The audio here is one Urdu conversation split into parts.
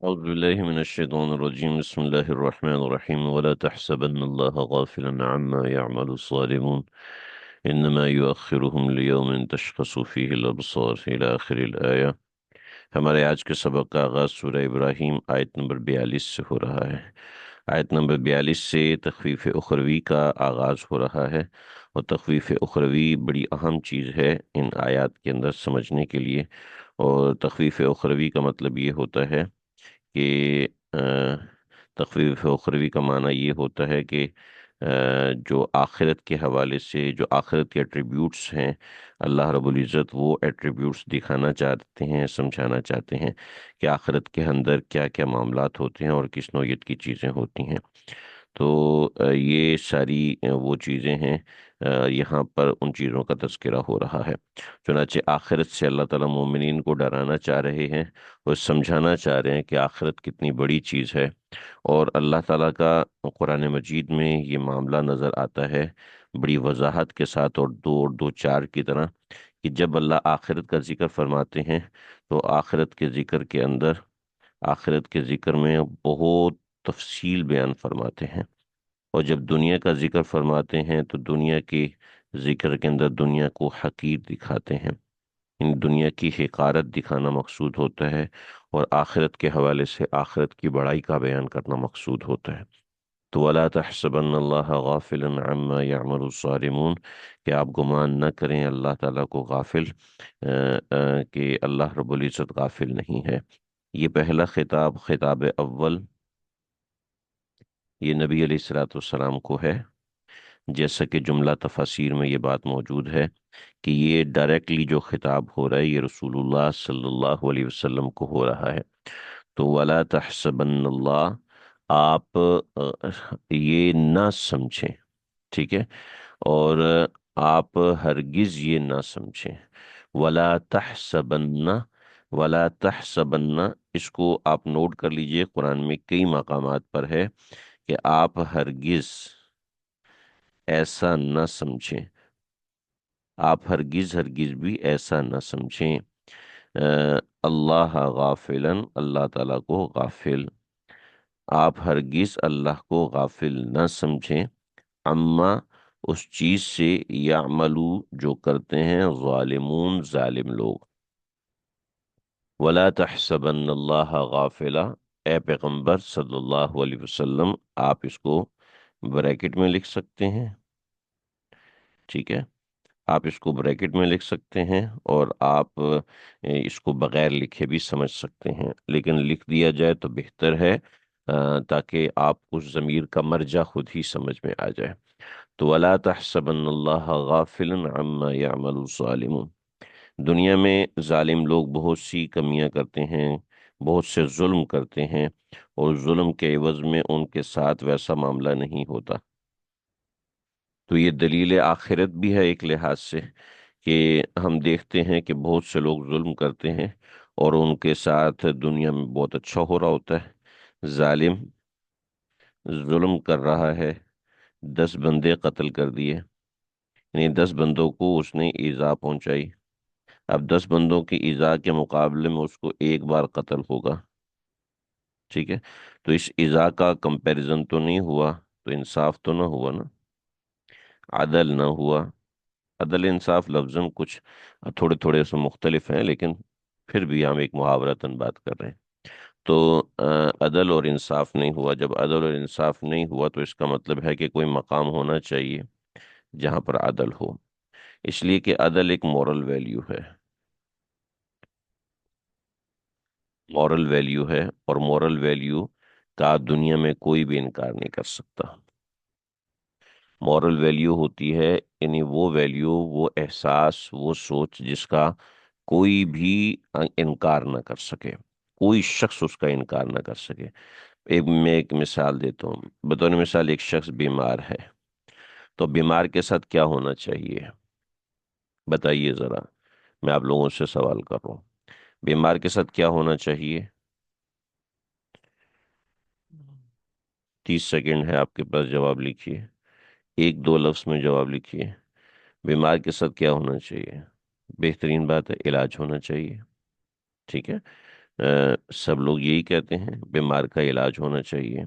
أعوذ بالله من الشيطان الرجيم بسم الله الرحمن الرحيم ولا تحسبن الله غافلا عما يعمل الظالمون إنما يؤخرهم ليوم تشخص فيه الأبصار إلى آخر الآية۔ ہمارے آج کے سبق کا آغاز سورہ ابراہیم آیت نمبر 42 سے ہو رہا ہے۔ آیت نمبر 42 سے تخفیف اخروی کا آغاز ہو رہا ہے، اور تخفیف اخروی بڑی اہم چیز ہے ان آیات کے اندر سمجھنے کے لیے۔ اور تخفیف اخروی کا مطلب یہ ہوتا ہے کہ تخفیف اخروی کا معنی یہ ہوتا ہے کہ جو آخرت کے حوالے سے جو آخرت کے ایٹریبیوٹس ہیں، اللہ رب العزت وہ ایٹریبیوٹس دکھانا چاہتے ہیں، سمجھانا چاہتے ہیں کہ آخرت کے اندر کیا کیا معاملات ہوتے ہیں اور کس نوعیت کی چیزیں ہوتی ہیں۔ تو یہ ساری وہ چیزیں ہیں، یہاں پر ان چیزوں کا تذکرہ ہو رہا ہے۔ چنانچہ آخرت سے اللہ تعالیٰ مومنین کو ڈرانا چاہ رہے ہیں اور سمجھانا چاہ رہے ہیں کہ آخرت کتنی بڑی چیز ہے۔ اور اللہ تعالیٰ کا قرآن مجید میں یہ معاملہ نظر آتا ہے بڑی وضاحت کے ساتھ، اور دو چار کی طرح، کہ جب اللہ آخرت کا ذکر فرماتے ہیں تو آخرت کے ذکر کے اندر، آخرت کے ذکر میں بہت تفصیل بیان فرماتے ہیں، اور جب دنیا کا ذکر فرماتے ہیں تو دنیا کے ذکر کے اندر دنیا کو حقیر دکھاتے ہیں، ان دنیا کی حقارت دکھانا مقصود ہوتا ہے، اور آخرت کے حوالے سے آخرت کی بڑائی کا بیان کرنا مقصود ہوتا ہے۔ تو وَلَا تَحْسَبَنَّ اللَّهَ غَافِلًا عَمَّا يَعْمَلُ الظَّالِمُونَ، کہ آپ گمان نہ کریں اللہ تعالیٰ کو غافل، کہ اللہ رب العزت غافل نہیں ہے۔ یہ پہلا خطاب، خطاب اول، یہ نبی علیہ الصلوۃ والسلام کو ہے، جیسا کہ جملہ تفاسیر میں یہ بات موجود ہے کہ یہ ڈائریکٹلی جو خطاب ہو رہا ہے یہ رسول اللہ صلی اللہ علیہ وسلم کو ہو رہا ہے۔ تو وَلَا تَحْسَبَنَّ اللَّهَ، آپ یہ نہ سمجھیں، ٹھیک ہے، اور آپ ہرگز یہ نہ سمجھیں۔ وَلَا تَحْسَبَنَّ، وَلَا تَحْسَبَنَّ، اس کو آپ نوٹ کر لیجئے، قرآن میں کئی مقامات پر ہے کہ آپ ہرگز ایسا نہ سمجھیں، آپ ہرگز ہرگز بھی ایسا نہ سمجھیں، اللہ غافلاً، اللہ تعالیٰ کو غافل، آپ ہرگز اللہ کو غافل نہ سمجھیں، اما، اس چیز سے، یعملو، جو کرتے ہیں، ظالمون، ظالم لوگ۔ وَلَا تَحْسَبَنَّ اللَّهَ غَافِلًا، اے پیغمبر صلی اللہ علیہ وسلم، آپ اس کو بریکٹ میں لکھ سکتے ہیں، ٹھیک ہے، آپ اس کو بریکٹ میں لکھ سکتے ہیں، اور آپ اس کو بغیر لکھے بھی سمجھ سکتے ہیں، لیکن لکھ دیا جائے تو بہتر ہے، تاکہ آپ اس ضمیر کا مرجع خود ہی سمجھ میں آ جائے۔ تو وَلَا تَحْسَبَنَّ اللَّهَ غَافِلًا عَمَّا يَعْمَلُ الظَّالِمُونَ، دنیا میں ظالم لوگ بہت سی کمیاں کرتے ہیں، بہت سے ظلم کرتے ہیں، اور ظلم کے عوض میں ان کے ساتھ ویسا معاملہ نہیں ہوتا۔ تو یہ دلیل آخرت بھی ہے ایک لحاظ سے، کہ ہم دیکھتے ہیں کہ بہت سے لوگ ظلم کرتے ہیں اور ان کے ساتھ دنیا میں بہت اچھا ہو رہا ہوتا ہے۔ ظالم ظلم کر رہا ہے، 10 بندے قتل کر دیے، یعنی 10 بندوں کو اس نے ایذا پہنچائی، اب 10 بندوں کی ایذا کے مقابلے میں اس کو ایک بار قتل ہوگا، ٹھیک ہے، تو اس ایذا کا کمپیریزن تو نہیں ہوا، تو انصاف تو نہ ہوا نا، عدل نہ ہوا۔ عدل انصاف لفظاً کچھ تھوڑے تھوڑے سے مختلف ہیں، لیکن پھر بھی ہم ایک محاورتاً بات کر رہے ہیں۔ تو عدل اور انصاف نہیں ہوا، جب عدل اور انصاف نہیں ہوا تو اس کا مطلب ہے کہ کوئی مقام ہونا چاہیے جہاں پر عدل ہو، اس لیے کہ عدل ایک مورل ویلیو ہے، مورل ویلیو ہے، اور مورل ویلیو کا دنیا میں کوئی بھی انکار نہیں کر سکتا۔ مورل ویلیو ہوتی ہے، یعنی وہ ویلیو، وہ احساس، وہ سوچ جس کا کوئی بھی انکار نہ کر سکے، کوئی شخص اس کا انکار نہ کر سکے۔ میں ایک مثال دیتا ہوں، بطور مثال ایک شخص بیمار ہے، تو بیمار کے ساتھ کیا ہونا چاہیے؟ بتائیے ذرا، میں آپ لوگوں سے سوال کر رہا ہوں، بیمار کے ساتھ کیا ہونا چاہیے؟ 30 سیکنڈ ہے آپ کے پاس، جواب لکھیے، ایک دو لفظ میں جواب لکھیے۔ بیمار کے ساتھ کیا ہونا چاہیے؟ بہترین بات ہے، علاج ہونا چاہیے، ٹھیک ہے۔ سب لوگ یہی کہتے ہیں بیمار کا علاج ہونا چاہیے،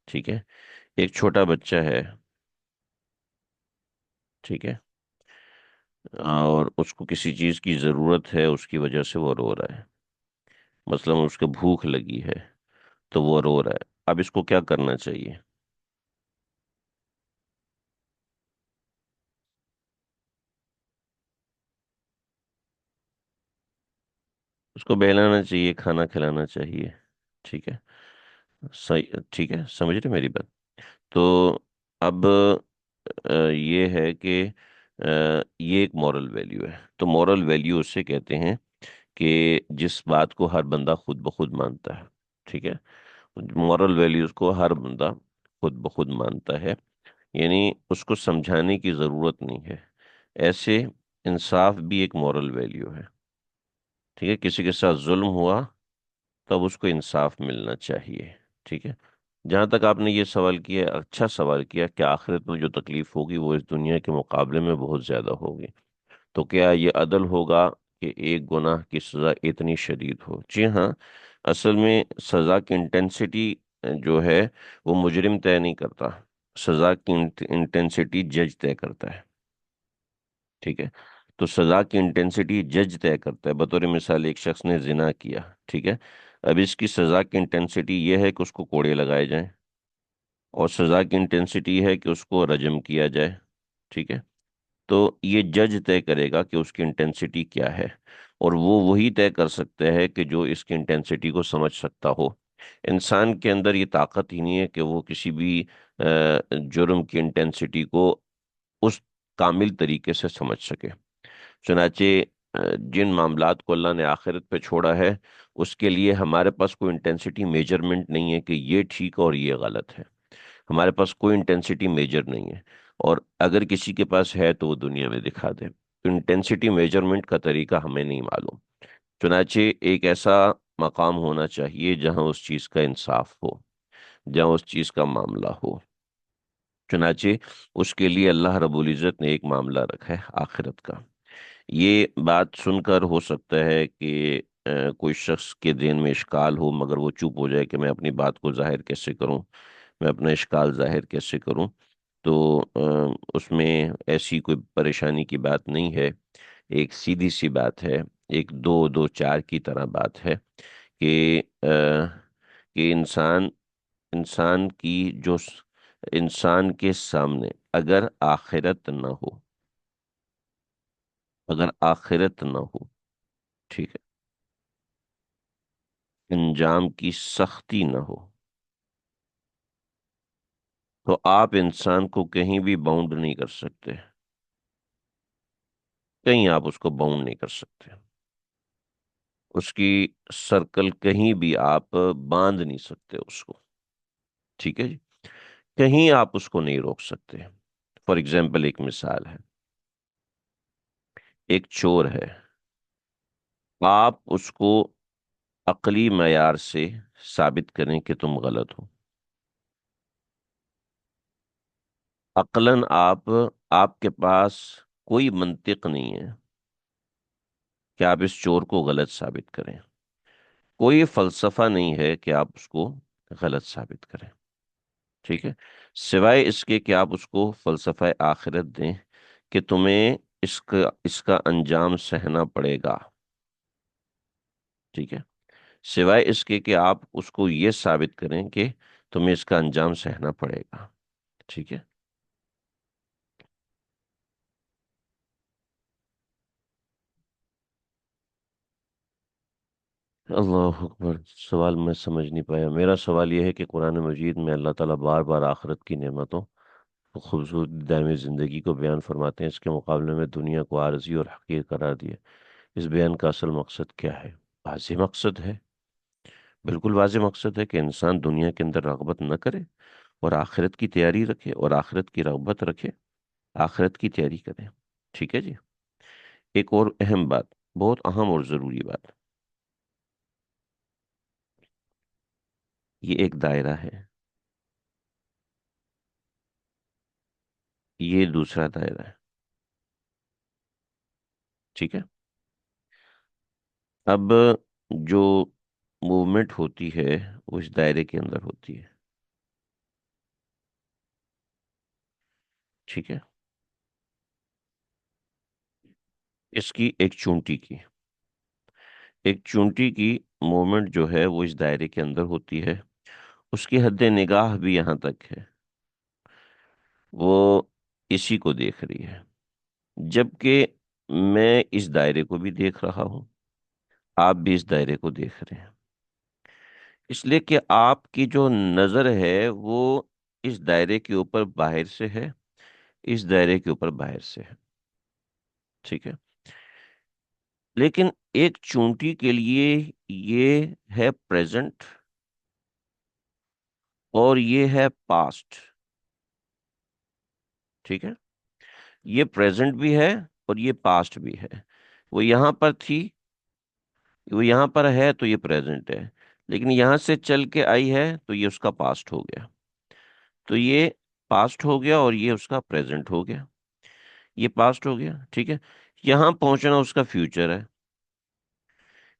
ٹھیک ہے۔ ایک چھوٹا بچہ ہے، ٹھیک ہے، اور اس کو کسی چیز کی ضرورت ہے، اس کی وجہ سے وہ رو رہا ہے، مثلا اس کو بھوک لگی ہے تو وہ رو رہا ہے۔ اب اس کو کیا کرنا چاہیے؟ اس کو بہلانا چاہیے، کھانا کھلانا چاہیے، ٹھیک ہے، صحیح، ٹھیک ہے، سمجھ رہے میری بات؟ تو اب یہ ہے کہ یہ ایک مورل ویلیو ہے، تو مورل ویلیو اسے کہتے ہیں کہ جس بات کو ہر بندہ خود بخود مانتا ہے، ٹھیک ہے، مورل ویلیوز کو ہر بندہ خود بخود مانتا ہے، یعنی اس کو سمجھانے کی ضرورت نہیں ہے۔ ایسے انصاف بھی ایک مورل ویلیو ہے، ٹھیک ہے، کسی کے ساتھ ظلم ہوا تب اس کو انصاف ملنا چاہیے، ٹھیک ہے۔ جہاں تک آپ نے یہ سوال کیا، اچھا سوال کیا کہ آخرت میں جو تکلیف ہوگی وہ اس دنیا کے مقابلے میں بہت زیادہ ہوگی، تو کیا یہ عدل ہوگا کہ ایک گناہ کی سزا اتنی شدید ہو؟ جی ہاں، اصل میں سزا کی انٹینسٹی جو ہے وہ مجرم طے نہیں کرتا، سزا کی انٹینسٹی جج طے کرتا ہے، ٹھیک ہے۔ تو سزا کی انٹینسٹی جج طے کرتا ہے، بطور مثال ایک شخص نے زنا کیا، ٹھیک ہے، اب اس کی سزا کی انٹینسٹی یہ ہے کہ اس کو کوڑے لگائے جائیں، اور سزا کی انٹینسٹی ہے کہ اس کو رجم کیا جائے، ٹھیک ہے۔ تو یہ جج طے کرے گا کہ اس کی انٹینسٹی کیا ہے، اور وہ وہی طے کر سکتا ہے کہ جو اس کی انٹینسٹی کو سمجھ سکتا ہو۔ انسان کے اندر یہ طاقت ہی نہیں ہے کہ وہ کسی بھی جرم کی انٹینسٹی کو اس کامل طریقے سے سمجھ سکے۔ چنانچہ جن معاملات کو اللہ نے آخرت پہ چھوڑا ہے، اس کے لیے ہمارے پاس کوئی انٹینسٹی میجرمنٹ نہیں ہے کہ یہ ٹھیک ہے اور یہ غلط ہے، ہمارے پاس کوئی انٹینسٹی میجر نہیں ہے، اور اگر کسی کے پاس ہے تو وہ دنیا میں دکھا دے، تو انٹینسٹی میجرمنٹ کا طریقہ ہمیں نہیں معلوم۔ چنانچہ ایک ایسا مقام ہونا چاہیے جہاں اس چیز کا انصاف ہو، جہاں اس چیز کا معاملہ ہو۔ چنانچہ اس کے لیے اللہ رب العزت نے ایک معاملہ رکھا ہے آخرت کا۔ یہ بات سن کر ہو سکتا ہے کہ کوئی شخص کے ذہن میں اشکال ہو، مگر وہ چپ ہو جائے کہ میں اپنی بات کو ظاہر کیسے کروں، میں اپنا اشکال ظاہر کیسے کروں۔ تو اس میں ایسی کوئی پریشانی کی بات نہیں ہے، ایک سیدھی سی بات ہے، ایک دو دو چار کی طرح بات ہے کہ کہ انسان کی انسان کے سامنے اگر آخرت نہ ہو، اگر آخرت نہ ہو، ٹھیک ہے، انجام کی سختی نہ ہو، تو آپ انسان کو کہیں بھی باؤنڈ نہیں کر سکتے، کہیں آپ اس کو باؤنڈ نہیں کر سکتے، اس کی سرکل کہیں بھی آپ باندھ نہیں سکتے اس کو، ٹھیک ہے جی، کہیں آپ اس کو نہیں روک سکتے۔ فار ایگزامپل ایک مثال ہے، ایک چور ہے، آپ اس کو عقلی معیار سے ثابت کریں کہ تم غلط ہو، عقلاً آپ کے پاس کوئی منطق نہیں ہے کہ آپ اس چور کو غلط ثابت کریں، کوئی فلسفہ نہیں ہے کہ آپ اس کو غلط ثابت کریں، ٹھیک ہے، سوائے اس کے کہ آپ اس کو فلسفہ آخرت دیں کہ تمہیں اس کا انجام سہنا پڑے گا، ٹھیک ہے، سوائے اس کے کہ آپ اس کو یہ ثابت کریں کہ تمہیں اس کا انجام سہنا پڑے گا، ٹھیک ہے۔ اللہ اکبر، سوال میں سمجھ نہیں پایا۔ میرا سوال یہ ہے کہ قرآن مجید میں اللہ تعالیٰ بار بار آخرت کی نعمتوں، خوبصورت دائمی زندگی کو بیان فرماتے ہیں، اس کے مقابلے میں دنیا کو عارضی اور حقیر قرار دیا، اس بیان کا اصل مقصد کیا ہے؟ واضح مقصد ہے، بالکل واضح مقصد ہے کہ انسان دنیا کے اندر رغبت نہ کرے اور آخرت کی تیاری رکھے، اور آخرت کی رغبت رکھے، آخرت کی تیاری کرے، ٹھیک ہے جی۔ ایک اور اہم بات، بہت اہم اور ضروری بات، یہ ایک دائرہ ہے، یہ دوسرا دائرہ ہے، ٹھیک ہے۔ اب جو موومنٹ ہوتی ہے وہ اس دائرے کے اندر ہوتی ہے. ٹھیک ہے. اس کی ایک چونٹی کی موومنٹ جو ہے وہ اس دائرے کے اندر ہوتی ہے. اس کی حد نگاہ بھی یہاں تک ہے، وہ اسی کو دیکھ رہی ہے. جبکہ میں اس دائرے کو بھی دیکھ رہا ہوں، آپ بھی اس دائرے کو دیکھ رہے ہیں. اس لیے کہ آپ کی جو نظر ہے وہ اس دائرے کے اوپر باہر سے ہے، اس دائرے کے اوپر باہر سے ہے. ٹھیک ہے. لیکن ایک چونٹی کے لیے یہ ہے پریزنٹ اور یہ ہے پاسٹ. ٹھیک ہے. یہ پریزنٹ بھی ہے اور یہ پاسٹ بھی ہے. وہ یہاں پر تھی، وہ یہاں پر ہے تو یہ پریزنٹ ہے، لیکن یہاں سے چل کے آئی ہے تو یہ اس کا پاسٹ ہو گیا. تو یہ پاسٹ ہو گیا اور یہ اس کا پریزنٹ ہو گیا. یہ پاسٹ ہو گیا. ٹھیک ہے. یہاں پہنچنا اس کا فیوچر ہے،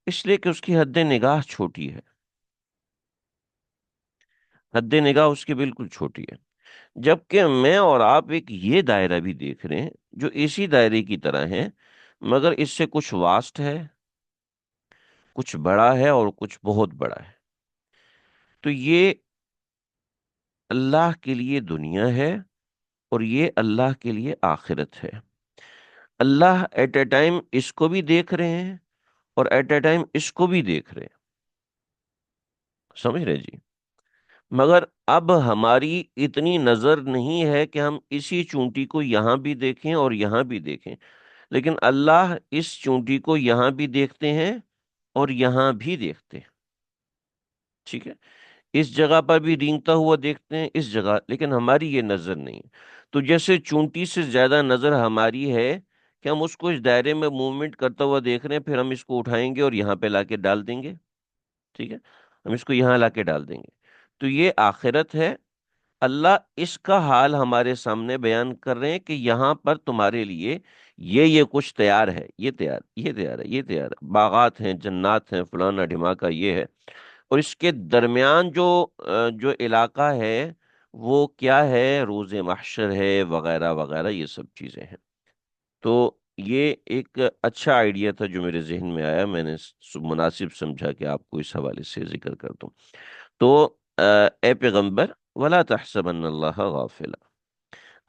اس لیے کہ اس کی حد نگاہ چھوٹی ہے. حد نگاہ اس کی بالکل چھوٹی ہے. جبکہ میں اور آپ ایک یہ دائرہ بھی دیکھ رہے ہیں جو اسی دائرے کی طرح ہے، مگر اس سے کچھ واسٹ ہے، کچھ بڑا ہے اور کچھ بہت بڑا ہے. تو یہ اللہ کے لیے دنیا ہے اور یہ اللہ کے لیے آخرت ہے. اللہ ایٹ اے ٹائم اس کو بھی دیکھ رہے ہیں اور ایٹ اے ٹائم اس کو بھی دیکھ رہے ہیں. سمجھ رہے جی؟ مگر اب ہماری اتنی نظر نہیں ہے کہ ہم اسی چونٹی کو یہاں بھی دیکھیں اور یہاں بھی دیکھیں. لیکن اللہ اس چونٹی کو یہاں بھی دیکھتے ہیں اور یہاں بھی دیکھتے ہیں. ٹھیک ہے. اس جگہ پر بھی رینگتا ہوا دیکھتے ہیں، اس جگہ، لیکن ہماری یہ نظر نہیں ہے. تو جیسے چونٹی سے زیادہ نظر ہماری ہے کہ ہم اس کو اس دائرے میں موومنٹ کرتا ہوا دیکھ رہے ہیں، پھر ہم اس کو اٹھائیں گے اور یہاں پہ لا کے ڈال دیں گے. ٹھیک ہے. ہم اس کو یہاں لا کے ڈال دیں گے. تو یہ آخرت ہے. اللہ اس کا حال ہمارے سامنے بیان کر رہے ہیں کہ یہاں پر تمہارے لیے یہ کچھ تیار ہے، یہ تیار، یہ تیار ہے، یہ تیار ہے، باغات ہیں، جنات ہیں، فلانا ڈھماکا یہ ہے. اور اس کے درمیان جو علاقہ ہے وہ کیا ہے؟ روز محشر ہے، وغیرہ وغیرہ، یہ سب چیزیں ہیں. تو یہ ایک اچھا آئیڈیا تھا جو میرے ذہن میں آیا، میں نے مناسب سمجھا کہ آپ کو اس حوالے سے ذکر کر دوں. تو اے پیغمبر، ولا تحسبن اللہ غافلا،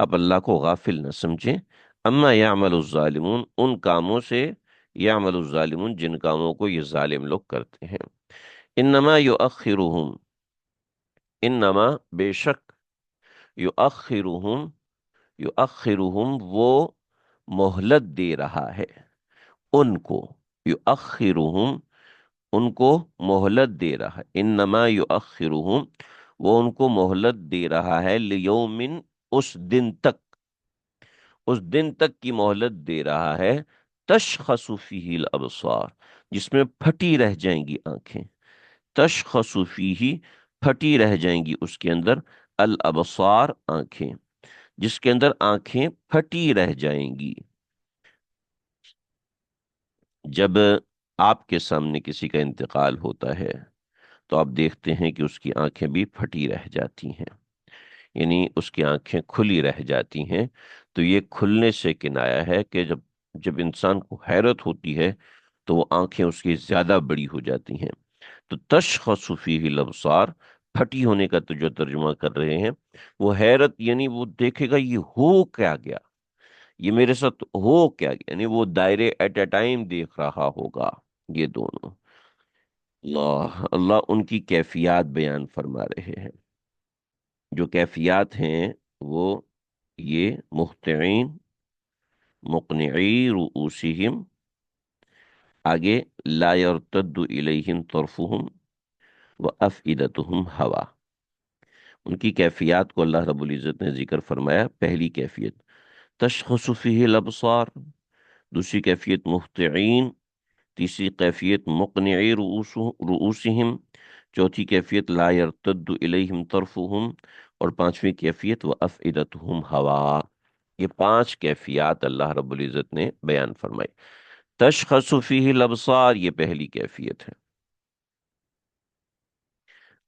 اب اللہ کو غافل نہ سمجھیں. اما یعمل الظالمون، ان کاموں سے، یعمل الظالمون جن کاموں کو یہ ظالم لوگ کرتے ہیں. انما یؤخرہم، انما بے شک، یؤخرہم، یؤخرہم وہ مہلت دے رہا ہے ان کو. یؤخرہم ان کو مہلت دے رہا ہے. انما یؤخرہم وہ ان کو مہلت دے رہا ہے، لیومن اس دن تک، اس دن تک کی مہلت دے رہا ہے، تشخص فیہ الابصار جس میں پھٹی رہ جائیں گی آنکھیں. تشخص فیہ پھٹی رہ جائیں گی اس کے اندر، الابصار آنکھیں، جس کے اندر آنکھیں پھٹی رہ جائیں گی. جب آپ کے سامنے کسی کا انتقال ہوتا ہے تو آپ دیکھتے ہیں کہ اس کی آنکھیں بھی پھٹی رہ جاتی ہیں، یعنی اس کی آنکھیں کھلی رہ جاتی ہیں. تو یہ کھلنے سے کنایا ہے کہ جب جب انسان کو حیرت ہوتی ہے تو وہ آنکھیں اس کی زیادہ بڑی ہو جاتی ہیں. تو تشخص فیہ الابصار، پھٹی ہونے کا تو جو ترجمہ کر رہے ہیں وہ حیرت، یعنی وہ دیکھے گا یہ ہو کیا گیا، یہ میرے ساتھ ہو کیا گیا، یعنی وہ دائرے ایٹ اے ٹائم دیکھ رہا ہوگا. یہ دونوں اللہ اللہ ان کی کیفیات بیان فرما رہے ہیں. جو کیفیات ہیں وہ یہ مہطعین، مقنعی رؤوسہم، آگے لا یرتد الیہم طرفہم وافئدتہم ہوا. ان کی کیفیات کو اللہ رب العزت نے ذکر فرمایا. پہلی کیفیت تشخص فیہ الابصار، دوسری کیفیت مہطعین، تیسری کیفیت مقنعی رؤوسہم، چوتھی کیفیت لا یرتد الیہم طرفہم، اور پانچویں کیفیت وافئدتہم ہوا. یہ پانچ کیفیات اللہ رب العزت نے بیان فرمائی. تشخص فیہ الابصار یہ پہلی کیفیت ہے.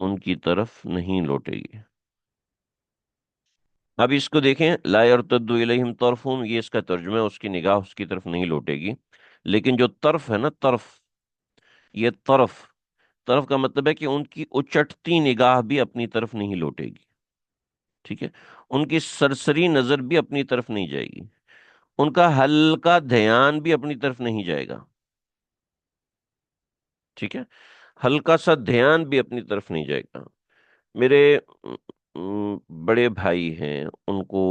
ان کی طرف نہیں لوٹے گی۔ اب اس کو دیکھیں، لا یرتد الیہم طرفہم، یہ اس کا ترجمہ ہے، اس کی نگاہ اس کی طرف نہیں لوٹے گی۔ لیکن جو طرف ہے نا، طرف، یہ طرف، طرف کا مطلب ہے کہ ان کی اچٹتی نگاہ بھی اپنی طرف نہیں لوٹے گی، ٹھیک ہے؟ ان کی سرسری نظر بھی اپنی طرف نہیں جائے گی، ان کا ہلکا دھیان بھی اپنی طرف نہیں جائے گا، ٹھیک ہے؟ ہلکا سا دھیان بھی اپنی طرف نہیں جائے گا۔ میرے بڑے بھائی ہیں، ان کو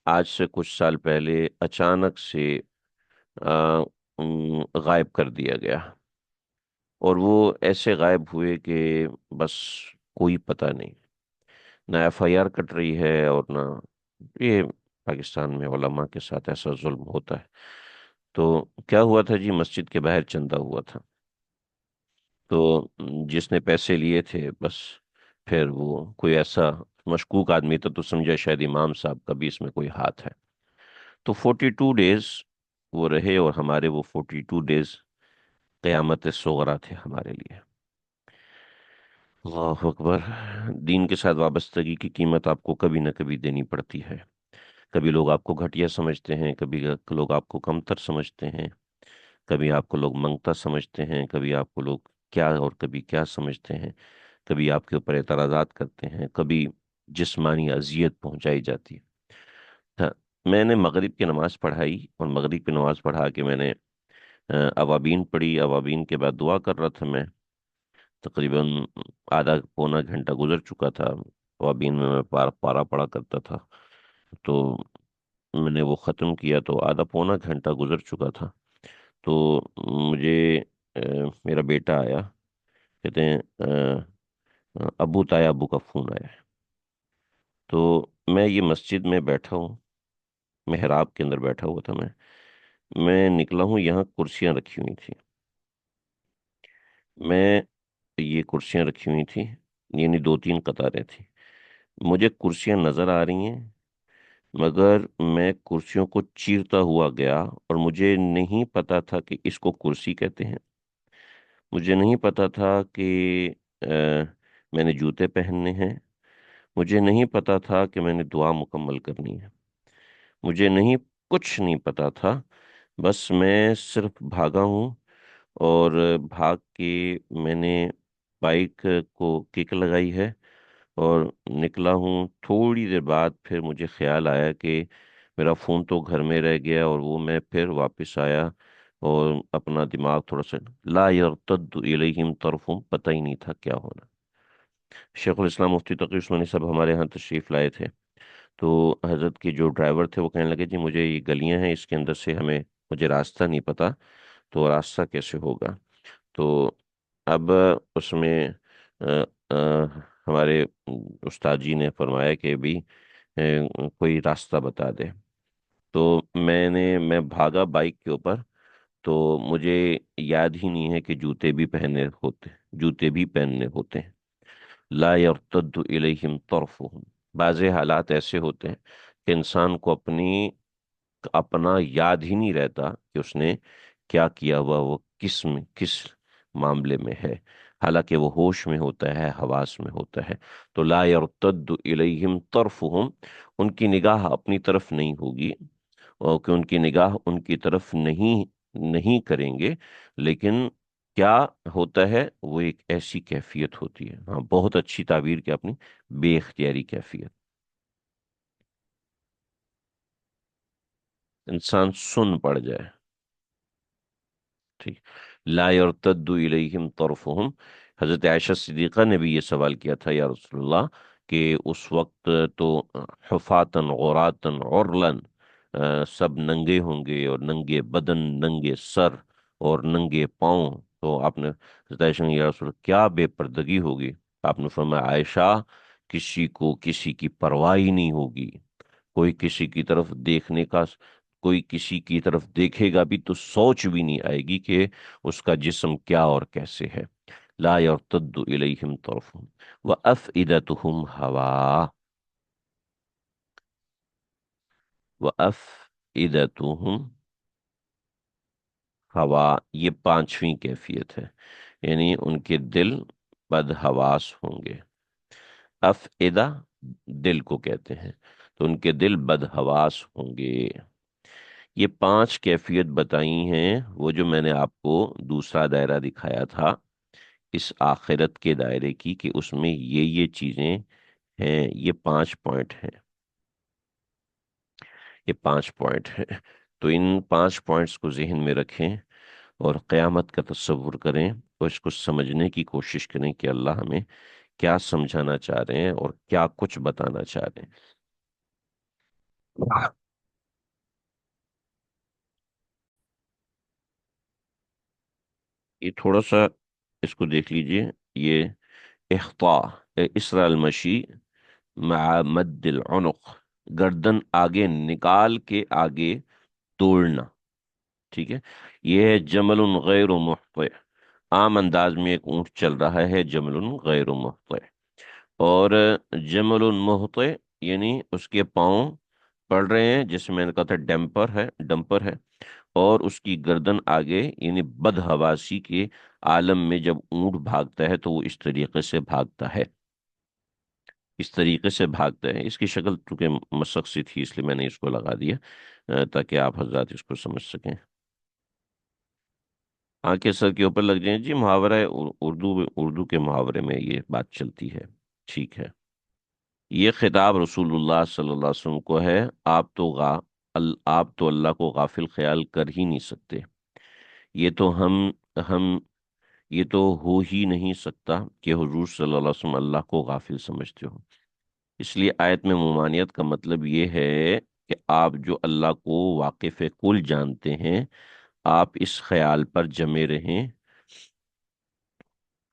آج سے کچھ سال پہلے اچانک سے غائب کر دیا گیا، اور وہ ایسے غائب ہوئے کہ بس کوئی پتہ نہیں، نہ ایف آئی آر کٹ رہی ہے، اور نہ یہ پاکستان میں علماء کے ساتھ ایسا ظلم ہوتا ہے۔ تو کیا ہوا تھا جی، مسجد کے باہر چندہ ہوا تھا، تو جس نے پیسے لیے تھے، بس پھر وہ کوئی ایسا مشکوک آدمی تھا، تو سمجھا شاید امام صاحب کا بھی اس میں کوئی ہاتھ ہے۔ تو 42 ڈیز وہ رہے، اور ہمارے وہ 42 ڈیز قیامت صغریٰ تھے ہمارے لیے۔ اللہ اکبر! دین کے ساتھ وابستگی کی قیمت آپ کو کبھی نہ کبھی دینی پڑتی ہے۔ کبھی لوگ آپ کو گھٹیا سمجھتے ہیں، کبھی لوگ آپ کو کمتر سمجھتے ہیں، کبھی آپ کو لوگ منگتا سمجھتے ہیں، کبھی آپ کو لوگ کیا اور کبھی کیا سمجھتے ہیں، کبھی آپ کے اوپر اعتراضات کرتے ہیں، کبھی جسمانی اذیت پہنچائی جاتی ہے۔ تھا- میں نے مغرب کی نماز پڑھائی، اور مغرب کی نماز پڑھا کے میں نے اوابین پڑھی، اوابین کے بعد دعا کر رہا تھا میں، تقریباً آدھا پونا گھنٹہ گزر چکا تھا۔ اوابین میں پارا پڑا کرتا تھا، تو میں نے وہ ختم کیا تو آدھا پونا گھنٹہ گزر چکا تھا۔ تو مجھے میرا بیٹا آیا، کہتے ہیں ابو تایا ابو کا فون آیا ہے۔ تو میں یہ مسجد میں بیٹھا ہوں، محراب کے اندر بیٹھا ہوا تھا، میں نکلا ہوں، یہاں کرسیاں رکھی ہوئی تھی، میں یہ کرسیاں رکھی ہوئی تھی، یعنی 2 3 قطاریں تھیں، مجھے کرسیاں نظر آ رہی ہیں، مگر میں کرسیوں کو چیرتا ہوا گیا، اور مجھے نہیں پتا تھا کہ اس کو کرسی کہتے ہیں، مجھے نہیں پتا تھا کہ میں نے جوتے پہننے ہیں، مجھے نہیں پتا تھا کہ میں نے دعا مکمل کرنی ہے، مجھے نہیں، کچھ نہیں پتا تھا۔ بس میں صرف بھاگا ہوں، اور بھاگ کے میں نے بائک کو کک لگائی ہے، اور نکلا ہوں۔ تھوڑی دیر بعد پھر مجھے خیال آیا کہ میرا فون تو گھر میں رہ گیا، اور وہ میں پھر واپس آیا، اور اپنا دماغ تھوڑا سا، لا یرتد الیہم طرفہم، پتہ ہی نہیں تھا کیا ہونا۔ شیخ الاسلام مفتی تقی عثمانی صاحب ہمارے ہاں تشریف لائے تھے، تو حضرت کے جو ڈرائیور تھے وہ کہنے لگے، جی مجھے یہ گلیاں ہیں، اس کے اندر سے مجھے راستہ نہیں پتا، تو راستہ کیسے ہوگا؟ تو اب اس میں آ، آ، ہمارے استاد جی نے فرمایا کہ بھی کوئی راستہ بتا دے۔ تو میں بھاگا بائک کے اوپر، تو مجھے یاد ہی نہیں ہے کہ جوتے بھی پہننے ہوتے ہیں۔ لا یرتد الیہم طرفہم، بعض حالات ایسے ہوتے ہیں کہ انسان کو اپنا یاد ہی نہیں رہتا کہ اس نے کیا کیا ہوا، وہ کس معاملے میں ہے، حالانکہ وہ ہوش میں ہوتا ہے، حواس میں ہوتا ہے۔ تو لا یرتد الیہم طرفہم، ان کی نگاہ اپنی طرف نہیں ہوگی، اور کہ ان کی نگاہ ان کی طرف نہیں کریں گے، لیکن کیا ہوتا ہے، وہ ایک ایسی کیفیت ہوتی ہے، ہاں بہت اچھی تعبیر کی اپنی، بے اختیاری کیفیت، انسان سن پڑ جائے، ٹھیک۔ لا یرتد الیہم طرفہم، حضرت عائشہ صدیقہ نے بھی یہ سوال کیا تھا، یا رسول اللہ، کہ اس وقت تو حفاتن عوراتن عرلن، سب ننگے ہوں گے، اور ننگے بدن، ننگے سر، اور ننگے پاؤں، تو آپ نے، حضرت عائشہ نے، یا رسول اللہ کیا بے پردگی ہوگی؟ آپ نے فرمایا، عائشہ، کسی کو کسی کی پرواہ ہی نہیں ہوگی، کوئی کسی کی طرف دیکھنے کا، کوئی کسی کی طرف دیکھے گا بھی تو سوچ بھی نہیں آئے گی کہ اس کا جسم کیا اور کیسے ہے۔ لا یرتد الیہم طرفہم وافئدتہم ہوا، وافئدتہم ہوا، یہ پانچویں کیفیت ہے، یعنی ان کے دل بدحواس ہوں گے۔ افئدہ دل کو کہتے ہیں، تو ان کے دل بدحواس ہوں گے۔ یہ پانچ کیفیت بتائی ہیں، وہ جو میں نے آپ کو دوسرا دائرہ دکھایا تھا اس آخرت کے دائرے کی، کہ اس میں یہ چیزیں ہیں، یہ پانچ پوائنٹ ہیں، یہ پانچ پوائنٹ ہیں۔ تو ان پانچ پوائنٹس کو ذہن میں رکھیں اور قیامت کا تصور کریں اور اس کو سمجھنے کی کوشش کریں کہ اللہ ہمیں کیا سمجھانا چاہ رہے ہیں اور کیا کچھ بتانا چاہ رہے ہیں۔ یہ تھوڑا سا اس کو دیکھ لیجئے، یہ اخطاء، اسرع المشی مع مد العنق، گردن آگے نکال کے آگے توڑنا، ٹھیک ہے۔ یہ ہے جمل غیر محطع، عام انداز میں ایک اونٹ چل رہا ہے جمل غیر محطع، اور جمل محطع یعنی اس کے پاؤں پڑ رہے ہیں، جس میں نے کہا تھا ڈمپر ہے، اور اس کی گردن آگے، یعنی بدحواسی کے عالم میں جب اونٹ بھاگتا ہے تو وہ اس طریقے سے بھاگتا ہے، اس طریقے سے بھاگتا ہے۔ اس کی شکل چونکہ مسخ سی تھی اس لیے میں نے اس کو لگا دیا تاکہ آپ حضرات اس کو سمجھ سکیں۔ آنکھیں سر کے اوپر لگ جائیں، جی محاورہ ہے، اردو کے محاورے میں یہ بات چلتی ہے، ٹھیک ہے۔ یہ خطاب رسول اللہ صلی اللہ علیہ وسلم کو ہے، آپ تو اللہ کو غافل خیال کر ہی نہیں سکتے، یہ تو ہم یہ تو ہو ہی نہیں سکتا کہ حضور صلی اللہ علیہ وسلم اللہ کو غافل سمجھتے ہو۔ اس لیے آیت میں ممانعت کا مطلب یہ ہے کہ آپ جو اللہ کو واقف کل جانتے ہیں، آپ اس خیال پر جمے رہیں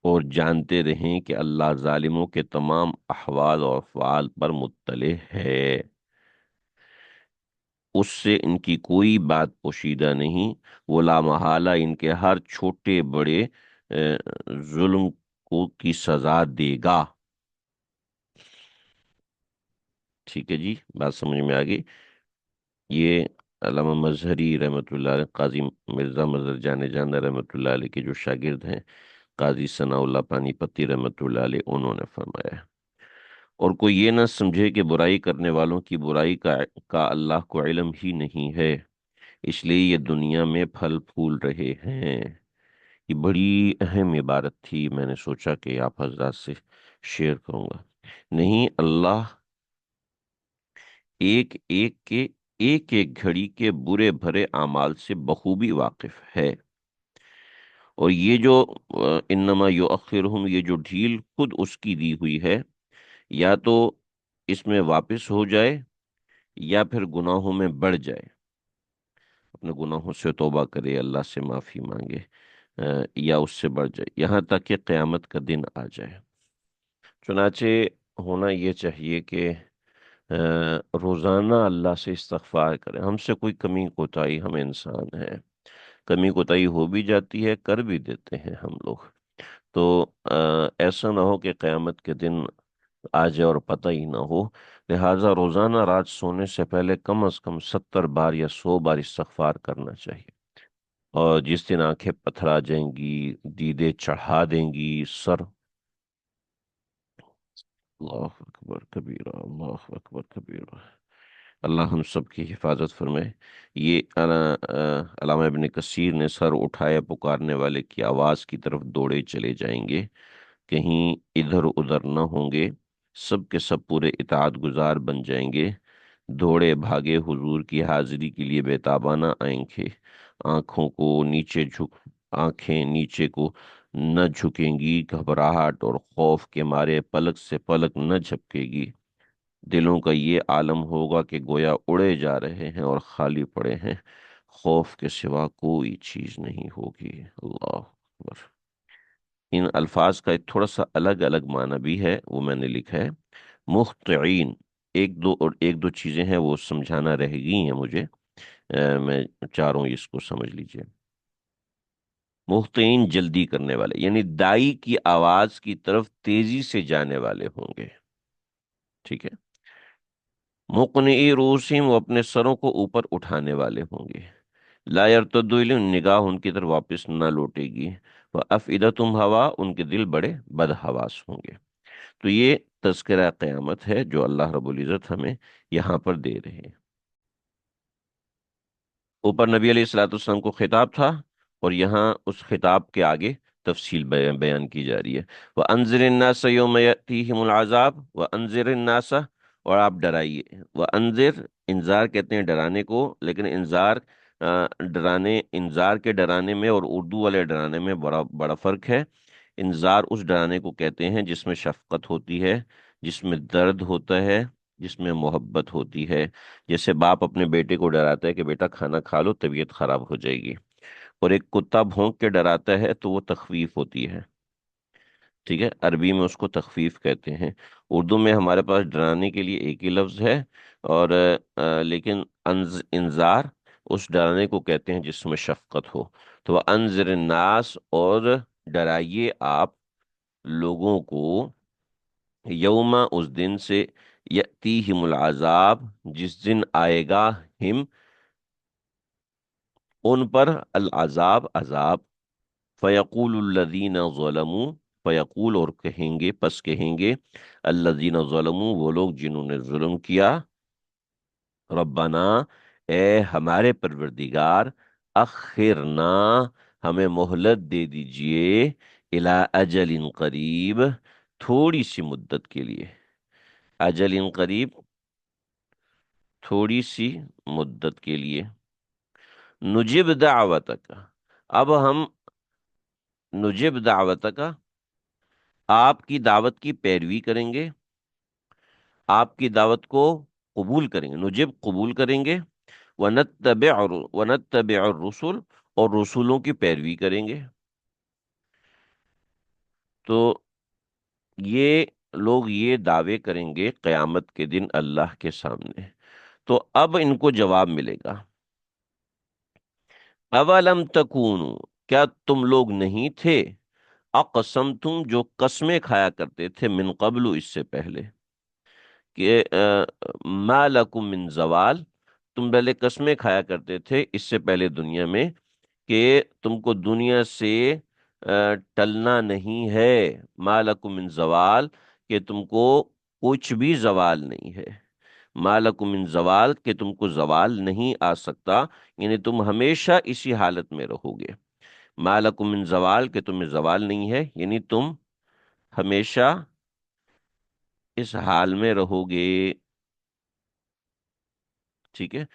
اور جانتے رہیں کہ اللہ ظالموں کے تمام احوال اور افعال پر مطلع ہے، اس سے ان کی کوئی بات پوشیدہ نہیں، وہ لامحالہ ان کے ہر چھوٹے بڑے ظلم کو کی سزا دے گا۔ ٹھیک ہے جی، بات سمجھ میں آ گئی۔ یہ علامہ مظہری رحمۃ اللہ علیہ، قاضی مرزا مظہر جانے جانا رحمۃ اللہ علیہ کے جو شاگرد ہیں، قاضی ثناء اللہ پانی پتی رحمۃ اللہ علیہ، انہوں نے فرمایا ہے۔ اور کوئی یہ نہ سمجھے کہ برائی کرنے والوں کی برائی کا اللہ کو علم ہی نہیں ہے، اس لیے یہ دنیا میں پھل پھول رہے ہیں۔ یہ بڑی اہم عبارت تھی، میں نے سوچا کہ آپ حضرات سے شیئر کروں گا۔ نہیں، اللہ ایک ایک کے ایک ایک گھڑی کے برے بھرے اعمال سے بخوبی واقف ہے، اور یہ جو انما یؤخرہم، یہ جو ڈھیل خود اس کی دی ہوئی ہے، یا تو اس میں واپس ہو جائے یا پھر گناہوں میں بڑھ جائے، اپنے گناہوں سے توبہ کرے، اللہ سے معافی مانگے، یا اس سے بڑھ جائے یہاں تک کہ قیامت کا دن آ جائے۔ چنانچہ ہونا یہ چاہیے کہ روزانہ اللہ سے استغفار کریں، ہم سے کوئی کمی کوتاہی، ہم انسان ہیں، کمی کوتاہی ہو بھی جاتی ہے، کر بھی دیتے ہیں ہم لوگ، تو ایسا نہ ہو کہ قیامت کے دن آ جائے اور پتہ ہی نہ ہو۔ لہٰذا روزانہ رات سونے سے پہلے کم از کم 70 بار یا 100 بار استغفار کرنا چاہیے، اور جس دن آنکھیں پتھرا جائیں گی، دیدے چڑھا دیں گی، سر، اللہ اکبر کبیرہ، اللہ اکبر کبیرہ، اللہ ہم سب کی حفاظت فرمائے۔ یہ علامہ ابن کثیر نے سر اٹھائے پکارنے والے کی آواز کی طرف دوڑے چلے جائیں گے، کہیں ادھر ادھر نہ ہوں گے، سب کے سب پورے اطاعت گزار بن جائیں گے، دوڑے بھاگے حضور کی حاضری کے لیے بےتابانہ آئیں گے، آنکھیں نیچے کو نہ جھکیں گی، گھبراہٹ اور خوف کے مارے پلک سے پلک نہ جھپکے گی، دلوں کا یہ عالم ہوگا کہ گویا اڑے جا رہے ہیں اور خالی پڑے ہیں، خوف کے سوا کوئی چیز نہیں ہوگی۔ اللہ اکبر۔ ان الفاظ کا ایک تھوڑا سا الگ الگ معنی بھی ہے، وہ میں نے لکھا ہے، مخطئین، ایک دو چیزیں ہیں وہ سمجھانا رہ گئی ہیں مجھے، میں چاہ رہا ہوں اس کو سمجھ لیجئے۔ مخطئین جلدی کرنے والے، یعنی دائی کی آواز کی طرف تیزی سے جانے والے ہوں گے، ٹھیک ہے۔ مقنعی رؤوسہم، وہ اپنے سروں کو اوپر اٹھانے والے ہوں گے، لا یرتد الیہم، نگاہ ان کی طرف واپس نہ لوٹے گی، وَأَفْئِدَتُهُمْ ہوا، ان کے دل بڑے بدحواس ہوں گے۔ تو یہ تذکرہ قیامت ہے جو اللہ رب العزت ہمیں یہاں پر دے رہے ہیں۔ اوپر نبی علیہ الصلوۃ والسلام کو خطاب تھا، اور یہاں اس خطاب کے آگے تفصیل بیان کی جا رہی ہے۔ وَأَنذِرِ النَّاسَ يَوْمَ يَأْتِيهِمُ الْعَذَابُ وَأَنذِرِ النَّاسَ، اور آپ ڈرائیے۔ وَأَنذِر، انذار کہتے ہیں ڈرانے کو، لیکن انذار انذار کے ڈرانے میں اور اردو والے ڈرانے میں بڑا بڑا فرق ہے۔ انذار اس ڈرانے کو کہتے ہیں جس میں شفقت ہوتی ہے، جس میں درد ہوتا ہے، جس میں محبت ہوتی ہے۔ جیسے باپ اپنے بیٹے کو ڈراتا ہے کہ بیٹا کھانا کھا لو، طبیعت خراب ہو جائے گی۔ اور ایک کتا بھونک کے ڈراتا ہے تو وہ تخویف ہوتی ہے، ٹھیک ہے، عربی میں اس کو تخفیف کہتے ہیں۔ اردو میں ہمارے پاس ڈرانے کے لیے ایک ہی لفظ ہے، اور لیکن انذار اس ڈرانے کو کہتے ہیں جس میں شفقت ہو۔ تو وہ انذر الناس، اور ڈرائیے آپ لوگوں کو، یوم، اس دن سے، یأتیہم العذاب، جس دن آئے گا، ہم، ان پر، العذاب، عذاب، فیقول الذین ظلموا، فیقول، اور کہیں گے، پس کہیں گے، الذین ظلموا، وہ لوگ جنہوں نے ظلم کیا، ربنا، اے ہمارے پروردگار، اخرنا، ہمیں مہلت دے دیجئے، الی اجل قریب، تھوڑی سی مدت کے لیے۔ اجل قریب، تھوڑی سی مدت کے لیے۔ نجب دعوتک، اب ہم، نجب دعوتک، آپ کی دعوت کی پیروی کریں گے، آپ کی دعوت کو قبول کریں گے، نجب قبول کریں گے، ونتبع الرسل، اور رسولوں کی پیروی کریں گے۔ تو یہ لوگ یہ دعوے کریں گے قیامت کے دن اللہ کے سامنے۔ تو اب ان کو جواب ملے گا، اولم تکونوا، کیا تم لوگ نہیں تھے، اقسمتم، جو قسمیں کھایا کرتے تھے، من قبل، اس سے پہلے، کہ ما لکم من زوال، تم پہلے قسمیں کھایا کرتے تھے اس سے پہلے دنیا میں، کہ تم کو دنیا سے ٹلنا نہیں ہے، ما لکم من زوال، کہ تم کو کچھ بھی زوال نہیں ہے، ما لکم من زوال، کہ تم کو زوال نہیں آ سکتا، یعنی تم ہمیشہ اسی حالت میں رہو گے۔ ما لکم من زوال، کہ تمہیں زوال نہیں ہے، یعنی تم ہمیشہ اس حال میں رہو گے، ٹھیک ہے۔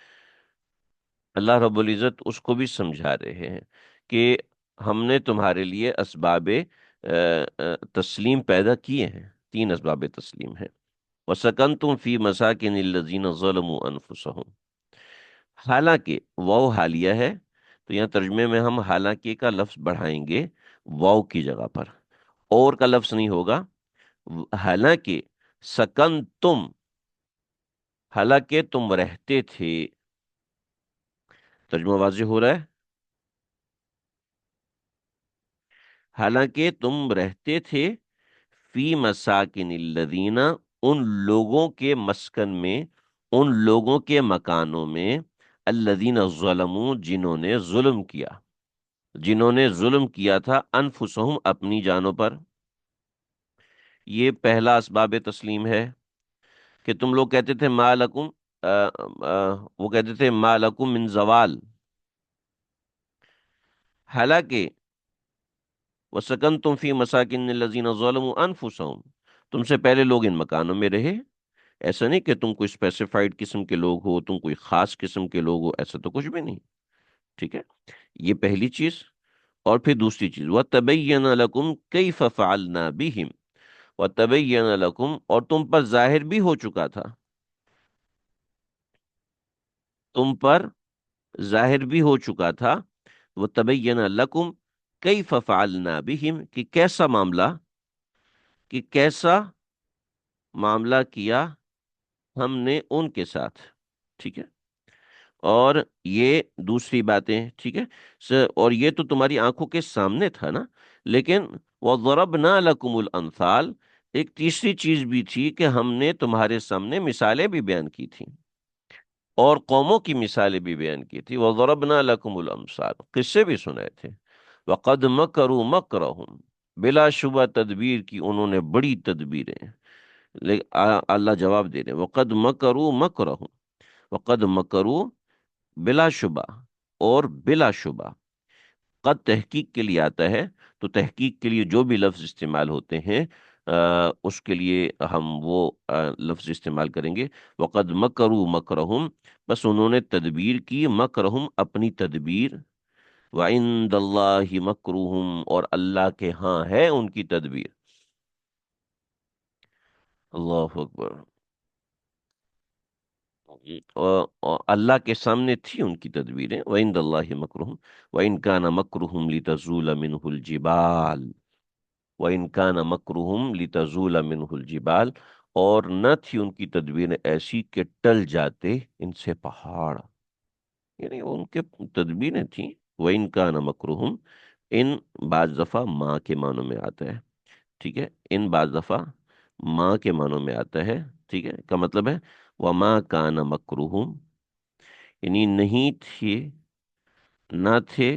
اللہ رب العزت اس کو بھی سمجھا رہے ہیں کہ ہم نے تمہارے لیے اسباب تسلیم پیدا کیے ہیں، تین اسباب تسلیم ہیں۔ وَسَكَنْتُمْ فِي مَسَاكِنِ الَّذِينَ ظَلَمُوا أَنفُسَهُمْ، حالانکہ، واو حالیہ ہے، تو یہاں ترجمے میں ہم حالانکہ کا لفظ بڑھائیں گے واو کی جگہ پر، اور کا لفظ نہیں ہوگا، حالانکہ، سکن تم، حالانکہ تم رہتے تھے، ترجمہ واضح ہو رہا ہے، حالانکہ تم رہتے تھے، فی مساکن الذین، ان لوگوں کے مسکن میں، ان لوگوں کے مکانوں میں، الذین ظلموا، جنہوں نے ظلم کیا، جنہوں نے ظلم کیا تھا، انفسہم، اپنی جانوں پر۔ یہ پہلا اسباب تسلیم ہے کہ تم لوگ کہتے تھے ما لکم، وہ کہتے تھے ما لکم من زوال، حالانکہ، وَسَكَنْتُمْ فِي مَسَاكِنِ الَّذِينَ ظَلَمُوا أَنفُسَهُمْ، تم سے پہلے لوگ ان مکانوں میں رہے۔ ایسا نہیں کہ تم کوئی اسپیسیفائڈ قسم کے لوگ ہو، تم کوئی خاص قسم کے لوگ ہو، ایسا تو کچھ بھی نہیں، ٹھیک ہے۔ یہ پہلی چیز۔ اور پھر دوسری چیز، وَتَبَيَّنَ لَكُمْ كَيْفَ فَعَلْنَا بِهِمْ، وَتَبَيَّنَ لَكُمْ، اور تم پر ظاہر بھی ہو چکا تھا، تم پر ظاہر بھی ہو چکا تھا، وَتَبَيَّنَ لَكُمْ كَيْفَ فَعَلْنَا بِهِمْ، کہ کیسا معاملہ، کہ کیسا معاملہ کیا ہم نے ان کے ساتھ، ٹھیک ہے۔ اور یہ دوسری باتیں، ٹھیک ہے، اور یہ تو تمہاری آنکھوں کے سامنے تھا نا، لیکن وَضَرَبْنَا لَكُمُ الْأَمْثَالَ، ایک تیسری چیز بھی تھی کہ ہم نے تمہارے سامنے مثالیں بھی بیان کی تھیں، اور قوموں کی مثالیں بھی بیان کی تھی، وَضَرَبْنَا لَكُمُ الْأَمْثَالَ، قصے بھی سنائے تھے۔ وقد مکروا مکرہم، بلا شبہ تدبیر کی انہوں نے بڑی تدبیریں، اللہ جواب دے رہے ہیں وقد مکروا مکرہم، وقد مکروا بلا شبہ، اور بلا شبہ، قد تحقیق کے لیے آتا ہے، تو تحقیق کے لیے جو بھی لفظ استعمال ہوتے ہیں اس کے لیے ہم وہ لفظ استعمال کریں گے، وقد مکروا مکرہم، بس انہوں نے تدبیر کی، مکرہم اپنی تدبیر، وعند اللہ مکروہم، اور اللہ کے ہاں ہے ان کی تدبیر، اللہ اکبر، اور اللہ کے سامنے تھی ان کی تدبیریں، وعند اللہ مکروہم، وإن كان مکرہم لتزول منہ الجبال، وَإِن كَانَ مَكْرُهُمْ لِتَزُولَ مِنْهُ الْجِبَالُ، اور نہ تھی ان کی تدبیریں ایسی کہ ٹل جاتے ان سے پہاڑ، یعنی ان کے تدبیریں تھیں، وَإِن كَانَ مَكْرُهُمْ، ان بعض دفعہ ماں کے معنوں میں آتا ہے، ٹھیک ہے، ان بعض دفعہ ماں کے معنوں میں آتا ہے، ٹھیک ہے، کا مطلب ہے وَمَا كَانَ مَكْرُهُمْ، یعنی نہیں تھے، نہ تھے،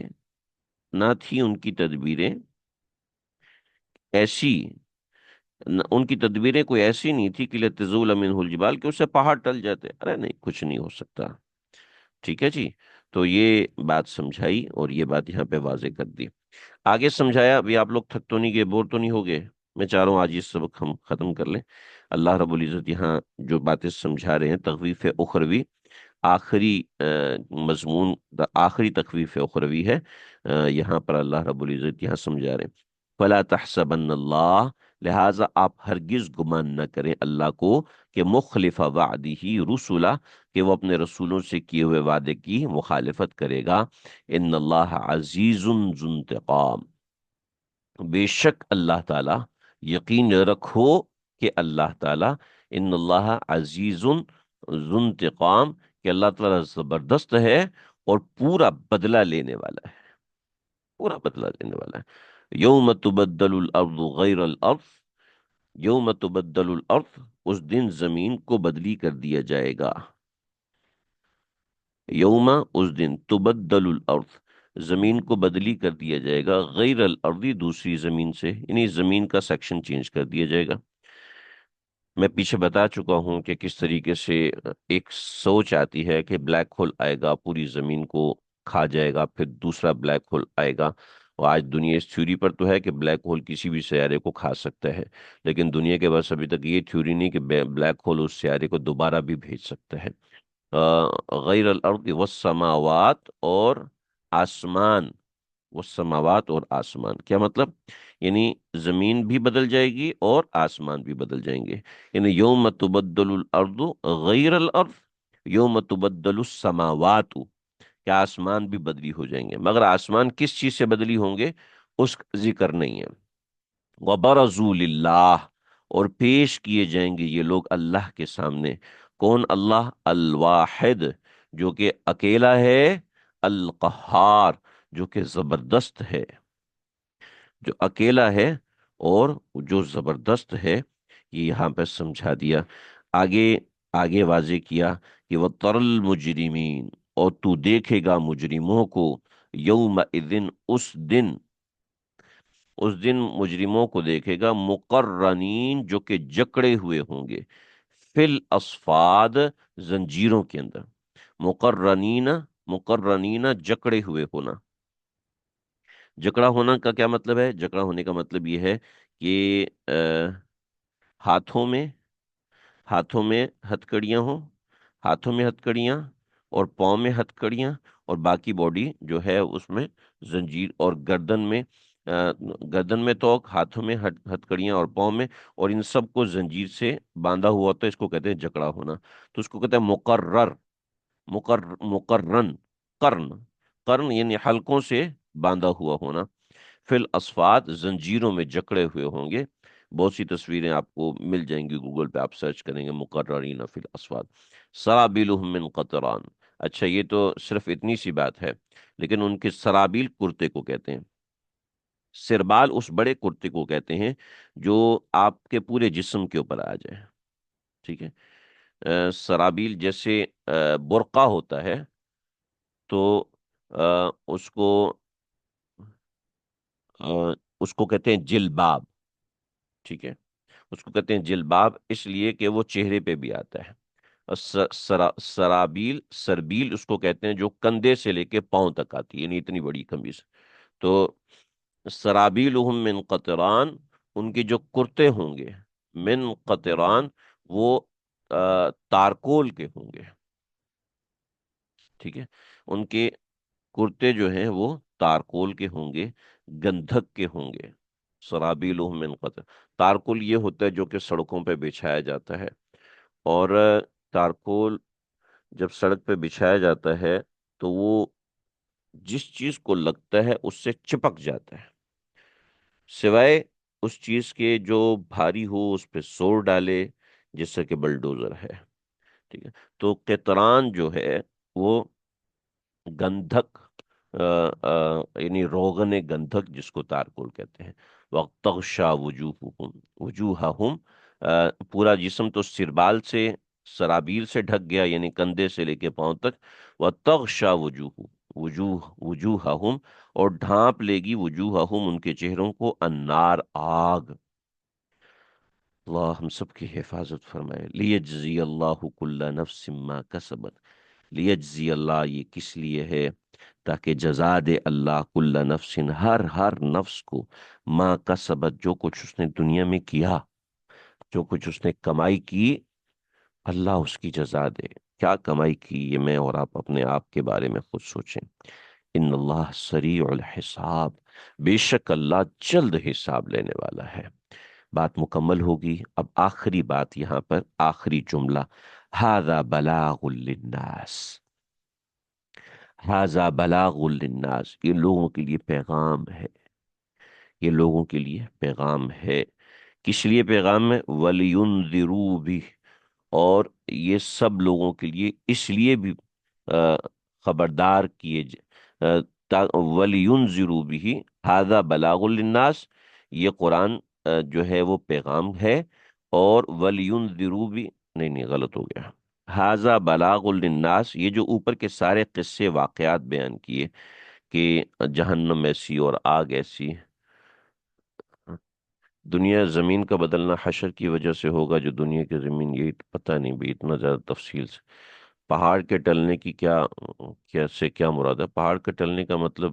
نہ تھی ان کی تدبیریں ایسی، ان کی تدبیریں کوئی ایسی نہیں تھی کہ لتزول منہ الجبال، کہ اس سے پہاڑ ٹل جاتے، ارے نہیں، کچھ نہیں ہو سکتا، ٹھیک ہے جی، تو یہ بات سمجھائی اور یہ بات یہاں پہ واضح کر دی، آگے سمجھایا، ابھی آپ لوگ تھک تو نہیں گئے، بور تو نہیں ہو گئے؟ میں چاہ رہا ہوں آج یہ سبق ہم ختم کر لیں، اللہ رب العزت یہاں جو باتیں سمجھا رہے ہیں تخویف اخروی، آخری مضمون، آخری تخویف اخروی ہے، یہاں پر اللہ رب العزت یہاں سمجھا رہے ہیں، فلا تحسبن اللہ، لہٰذا آپ ہرگز گمان نہ کریں اللہ کو کہ مخلف وعدہ رسولہ، کہ وہ اپنے رسولوں سے کیے ہوئے وعدے کی مخالفت کرے گا، ان اللہ عزیز ذو انتقام، بے شک اللہ تعالی، یقین رکھو کہ اللہ تعالی، ان اللہ عزیز ذو انتقام، کہ اللہ تعالی زبردست ہے اور پورا بدلہ لینے والا ہے، پورا بدلہ لینے والا ہے، یوم تبدل الارض غیر الارض، یوم تبدل الارض، اس دن زمین کو بدلی کر دیا جائے گا، یوم، اس دن، تبدل الارض، زمین کو بدلی کر دیا جائے گا، غیر الارض، دوسری زمین سے، یعنی زمین کا سیکشن چینج کر دیا جائے گا، میں پیچھے بتا چکا ہوں کہ کس طریقے سے ایک سوچ آتی ہے کہ بلیک ہول آئے گا پوری زمین کو کھا جائے گا، پھر دوسرا بلیک ہول آئے گا، اور آج دنیا اس تھیوری پر تو ہے کہ بلیک ہول کسی بھی سیارے کو کھا سکتا ہے، لیکن دنیا کے پاس ابھی تک یہ تھیوری نہیں کہ بلیک ہول اس سیارے کو دوبارہ بھی بھیج سکتا ہے، غیر الارض والسماوات، اور آسمان، والسماوات، اور آسمان، کیا مطلب؟ یعنی زمین بھی بدل جائے گی اور آسمان بھی بدل جائیں گے، یعنی یوم تبدل الارض غیر الارض، یوم تبدل السماوات، کہ آسمان بھی بدلی ہو جائیں گے، مگر آسمان کس چیز سے بدلی ہوں گے اس کا ذکر نہیں ہے، وبرزوا للہ، اور پیش کیے جائیں گے یہ لوگ اللہ کے سامنے، کون؟ اللہ الواحد، جو کہ اکیلا ہے، القہار، جو کہ زبردست ہے، جو اکیلا ہے اور جو زبردست ہے، یہ یہاں پہ سمجھا دیا، آگے، آگے واضح کیا کہ وہ ترل مجرمین، اور تو دیکھے گا مجرموں کو، یوم اذن، اس دن، اس دن مجرموں کو دیکھے گا، مقرنین، جو کہ جکڑے ہوئے ہوں گے، فی الاصفاد، زنجیروں کے اندر، مقرنین، مقرنین، جکڑے ہوئے ہونا، جکڑا ہونا کا کیا مطلب ہے؟ جکڑا ہونے کا مطلب یہ ہے کہ ہاتھوں میں، ہاتھوں میں ہتھکڑیاں ہوں، ہاتھوں میں ہتھکڑیاں، اور پاؤں میں ہتھکڑیاں، اور باقی باڈی جو ہے اس میں زنجیر، اور گردن میں، گردن میں توق، ہاتھوں میں ہتھکڑیاں، اور پاؤں میں، اور ان سب کو زنجیر سے باندھا ہوا ہوتا ہے، اس کو کہتے ہیں جکڑا ہونا، تو اس کو کہتے ہیں مقرر، مقرن، قرن، قرن یعنی حلقوں سے باندھا ہوا ہونا، فی الاصفاد، زنجیروں میں جکڑے ہوئے ہوں گے، بہت سی تصویریں آپ کو مل جائیں گی گوگل پہ، آپ سرچ کریں گے مقررین فی الاصفاد، سرابیلہم من قطران، اچھا یہ تو صرف اتنی سی بات ہے، لیکن ان کے سرابیل کرتے کو کہتے ہیں، سربال اس بڑے کرتے کو کہتے ہیں جو آپ کے پورے جسم کے اوپر آ جائے، ٹھیک ہے، سرابیل جیسے برقع ہوتا ہے، تو اس کو اس کو کہتے ہیں جلباب، ٹھیک ہے، اس کو کہتے ہیں جلباب اس لیے کہ وہ چہرے پہ بھی آتا ہے۔ اور سرابیل، سربیل اس کو کہتے ہیں جو کندھے سے لے کے پاؤں تک آتی ہے، یعنی اتنی بڑی قمیص۔ تو سرابیلہم من قطران، ان کے جو کرتے ہوں گے، من قطران، وہ تارکول کے ہوں گے، ٹھیک ہے، ان کے کرتے جو ہیں وہ تارکول کے ہوں گے، گندھک کے ہوں گے۔ سرابیلہم من قطر، تارکول یہ ہوتا ہے جو کہ سڑکوں پہ بچھایا جاتا ہے، اور تارکول جب سڑک پہ بچھایا جاتا ہے تو وہ جس چیز کو لگتا ہے اس سے چپک جاتا ہے، سوائے اس چیز کے جو بھاری ہو اس پہ زور ڈالے، جس سے کہ بلڈوزر ہے، ٹھیک ہے۔ تو قطران جو ہے وہ گندھک، یعنی روغن گندھک جس کو تارکول کہتے ہیں۔ وَتَغْشَى وُجُوهَهُمْ، پورا جسم تو سربال سے، سرابیل سے ڈھک گیا، یعنی کندھے سے لے کے پاؤں تک۔ وَتَغْشَى وُجُوهَهُمْ، اور ڈھانپ لے گی وجوہہم، ان کے چہروں کو، النار، آگ۔ اللہ ہم سب کی حفاظت فرمائے۔ لیجزی اللہ کل نفس ما کسبت، لیجزی اللہ یہ کس لیے ہے؟ تاکہ جزا دے اللہ کل نفس، ہر نفس کو، ما کسبت جو کچھ اس نے دنیا میں کیا، جو کچھ اس نے کمائی کی، اللہ اس کی جزا دے۔ کیا کمائی کی یہ میں اور آپ اپنے آپ کے بارے میں خود سوچیں۔ ان اللہ سریع الحساب، بے شک اللہ جلد حساب لینے والا ہے۔ بات مکمل ہوگی۔ اب آخری بات یہاں پر، آخری جملہ، ھذا بلاغ للناس، ھذا بلاغ للناس، یہ لوگوں کے لیے پیغام ہے، یہ لوگوں کے لیے پیغام ہے۔ کس لیے پیغام ہے؟ وَلِيُنذِرُوا بِهِ، اور یہ سب لوگوں کے لیے اس لیے بھی خبردار کیے وَلِيُنذِرُوا بِهِ، ھذا بلاغ للناس، یہ قرآن جو ہے وہ پیغام ہے، اور وَلِيُنذِرُوا بِهِ، نہیں غلط ہو گیا، ھذا بلاغ للناس، یہ جو اوپر کے سارے قصے واقعات بیان کیے کہ جہنم ایسی اور آگ ایسی، دنیا زمین کا بدلنا حشر کی وجہ سے ہوگا، جو دنیا کی زمین، یہی پتہ نہیں بھی اتنا زیادہ تفصیل سے۔ پہاڑ کے ٹلنے کی کیا مراد ہے؟ پہاڑ کے ٹلنے کا مطلب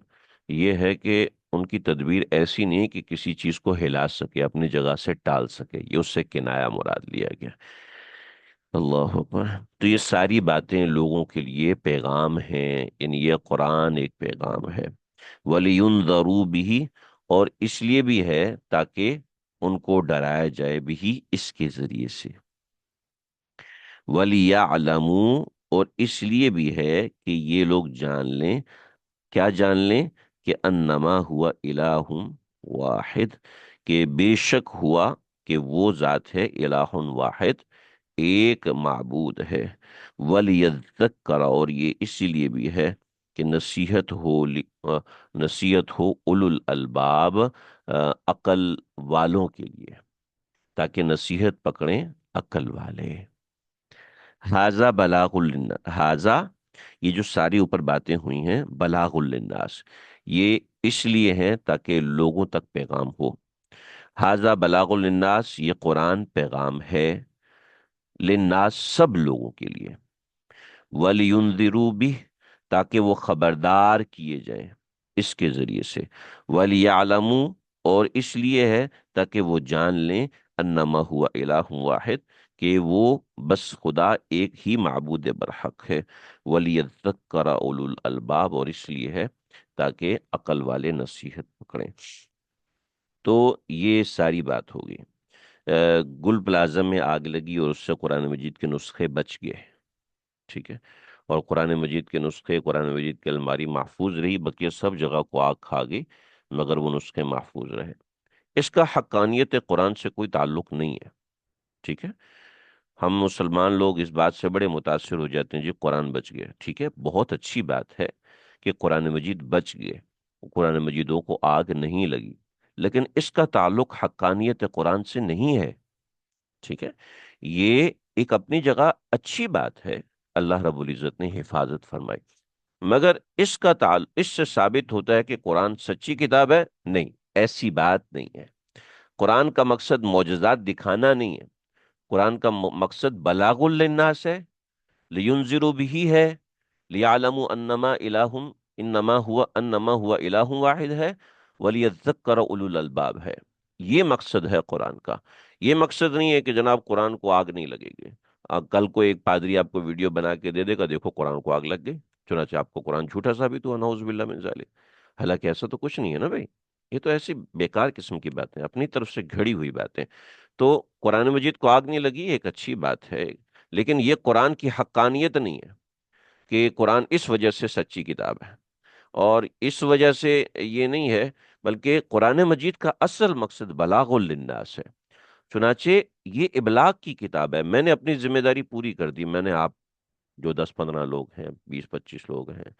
یہ ہے کہ ان کی تدبیر ایسی نہیں کہ کسی چیز کو ہلا سکے، اپنی جگہ سے ٹال سکے، یہ اس سے کنایا مراد لیا گیا۔ اللہ اکبر۔ تو یہ ساری باتیں لوگوں کے لیے پیغام ہیں، یعنی یہ قرآن ایک پیغام ہے۔ وَلِيُنذَرُوا بِهِ، اور اس لیے بھی ہے تاکہ ان کو ڈرایا جائے بھی اس کے ذریعے سے۔ وَلِيَعْلَمُوا، اور اس لیے بھی ہے کہ یہ لوگ جان لیں، کیا جان لیں؟ کہ انما ہوا الہ واحد، کہ بے شک ہوا کہ وہ ذات ہے الہ واحد، ایک معبود ہے۔ وَلِيَذَّكَّرَ، اور یہ اسی لیے بھی ہے کہ نصیحت ہو اولو الالباب، عقل والوں کے لیے، تاکہ نصیحت پکڑیں عقل والے۔ ھذا بلاغ للناس، ھذا یہ جو ساری اوپر باتیں ہوئی ہیں، بلاغ للناس، یہ اس لیے ہیں تاکہ لوگوں تک پیغام ہو۔ ھذا بلاغ للناس، یہ قرآن پیغام ہے، للناس سب لوگوں کے لیے۔ وَلِيُنذِرُوا بِهِ، تاکہ وہ خبردار کیے جائیں اس کے ذریعے سے۔ وَلِيَعْلَمُوا، اور اس لیے ہے تاکہ وہ جان لیں، انما ہوا الہ واحد، کہ وہ بس خدا ایک ہی معبود برحق ہے۔ وَلِيَذَّكَّرَ أُولُو الْأَلْبَابِ، اور اس لیے ہے تاکہ عقل والے نصیحت پکڑیں۔ تو یہ ساری بات ہوگی۔ گل پلازم میں آگ لگی اور اس سے قرآن مجید کے نسخے بچ گئے، ٹھیک ہے، اور قرآن مجید کے نسخے، قرآن مجید کی الماری محفوظ رہی، بقیہ سب جگہ کو آگ کھا گئی، مگر وہ نسخے محفوظ رہے۔ اس کا حقانیت قرآن سے کوئی تعلق نہیں ہے، ٹھیک ہے۔ ہم مسلمان لوگ اس بات سے بڑے متاثر ہو جاتے ہیں، جی قرآن بچ گیا، ٹھیک ہے، بہت اچھی بات ہے کہ قرآن مجید بچ گئے، قرآن مجیدوں کو آگ نہیں لگی، لیکن اس کا تعلق حقانیت قرآن سے نہیں ہے، ٹھیک ہے۔ یہ ایک اپنی جگہ اچھی بات ہے، اللہ رب العزت نے حفاظت فرمائی، مگر اس کا اس سے ثابت ہوتا ہے کہ قرآن سچی کتاب ہے؟ نہیں، ایسی بات نہیں ہے۔ قرآن کا مقصد معجزات دکھانا نہیں ہے، قرآن کا مقصد بلاغ للناس ہے، لینذروا بھی ہے، لیعلموا انما ہوا الہ واحد ہے، ولیذکر اولو الالباب ہے۔ یہ مقصد ہے قرآن کا۔ یہ مقصد نہیں ہے کہ جناب قرآن کو آگ نہیں لگے گی، کل کو ایک پادری آپ کو ویڈیو بنا کے دے دے گا، دیکھو قرآن کو آگ لگ گئی، چنانچہ آپ کو قرآن جھوٹا ثابت ہوا، نعوذ باللہ من ذالک۔ حالانکہ ایسا تو کچھ نہیں ہے نا بھائی، یہ تو ایسی بیکار قسم کی باتیں، اپنی طرف سے گھڑی ہوئی باتیں۔ تو قرآن مجید کو آگ نہیں لگی ایک اچھی بات ہے، لیکن یہ قرآن کی حقانیت نہیں ہے کہ قرآن اس وجہ سے سچی کتاب ہے، اور اس وجہ سے یہ نہیں ہے، بلکہ قرآن مجید کا اصل مقصد بلاغ للناس ہے۔ چنانچہ یہ ابلاغ کی کتاب ہے، میں نے اپنی ذمہ داری پوری کر دی، میں نے آپ جو 10-15 لوگ ہیں، 20-25 لوگ ہیں،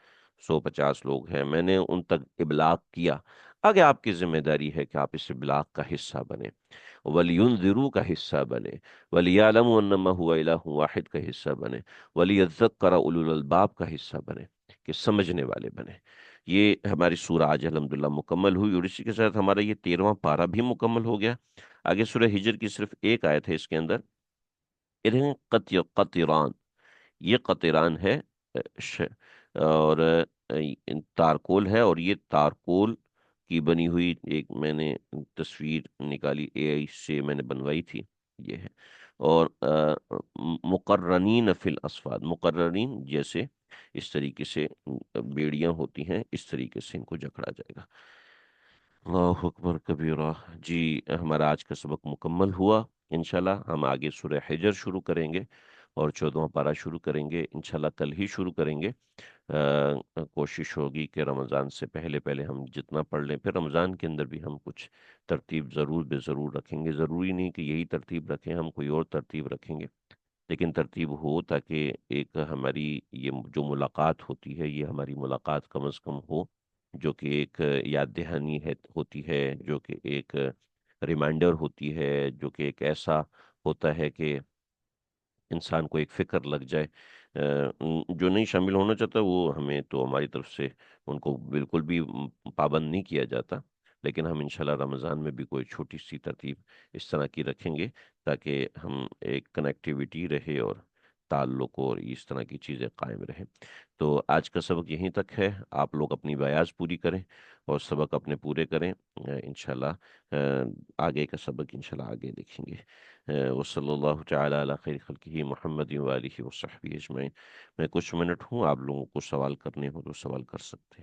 150 لوگ ہیں، میں نے ان تک ابلاغ کیا۔ آگے آپ کی ذمہ داری ہے کہ آپ اس ابلاغ کا حصہ بنیں، وَلْيُنذِرُوا کا حصہ بنے، وَلْيَعْلَمُوا أَنَّمَا هُوَ إِلَٰهٌ واحد کا حصہ بنے، وَلْيَذَّكَّرَ أُولُو الْأَلْبَابِ کا حصہ بنے، کہ سمجھنے والے بنے۔ یہ ہماری سورہ آج الحمدللہ مکمل ہوئی، اور اسی کے ساتھ ہمارا یہ 13واں پارہ بھی مکمل ہو گیا۔ آگے سورہ ہجر کی صرف ایک آیت ہے اس کے اندر، ارہن قطران، یہ قطران ہے، اور تارکول ہے، اور یہ تارکول کی بنی ہوئی ایک میں نے تصویر نکالی، اے آئی سے میں نے بنوائی تھی، یہ ہے۔ اور مقرنین فی الاسفاد، مقرنین جیسے اس طریقے سے بیڑیاں ہوتی ہیں، اس طریقے سے ان کو جکڑا جائے گا۔ اللہ اکبر کبیرہ۔ جی، ہمارا آج کا سبق مکمل ہوا۔ انشاءاللہ ہم آگے سورہ حجر شروع کریں گے، اور 14واں پارہ شروع کریں گے انشاءاللہ، کل ہی شروع کریں گے۔ کوشش ہوگی کہ رمضان سے پہلے پہلے ہم جتنا پڑھ لیں، پھر رمضان کے اندر بھی ہم کچھ ترتیب ضرور بے ضرور رکھیں گے، ضروری نہیں کہ یہی ترتیب رکھیں، ہم کوئی اور ترتیب رکھیں گے، لیکن ترتیب ہو تاکہ ایک ہماری یہ جو ملاقات ہوتی ہے، یہ ہماری ملاقات کم از کم ہو، جو کہ ایک یاد دہانی ہے ہوتی ہے، جو کہ ایک ریمائنڈر ہوتی ہے، جو کہ ایک ایسا ہوتا ہے کہ انسان کو ایک فکر لگ جائے۔ جو نہیں شامل ہونا چاہتا وہ ہمیں تو ہماری طرف سے ان کو بالکل بھی پابند نہیں کیا جاتا، لیکن ہم انشاءاللہ رمضان میں بھی کوئی چھوٹی سی ترتیب اس طرح کی رکھیں گے، تاکہ ہم ایک کنیکٹیویٹی رہے، اور تعلق اور اس طرح کی چیزیں قائم رہیں۔ تو آج کا سبق یہیں تک ہے، آپ لوگ اپنی بیاض پوری کریں اور سبق اپنے پورے کریں، انشاءاللہ آگے کا سبق انشاءاللہ آگے دیکھیں گے۔ وصلی اللہ تعالی علی خیر خلقہ محمد وآلہ وصحبہ اجمعین۔ میں کچھ منٹ ہوں، آپ لوگوں کو سوال کرنے ہو تو سوال کر سکتے ہیں۔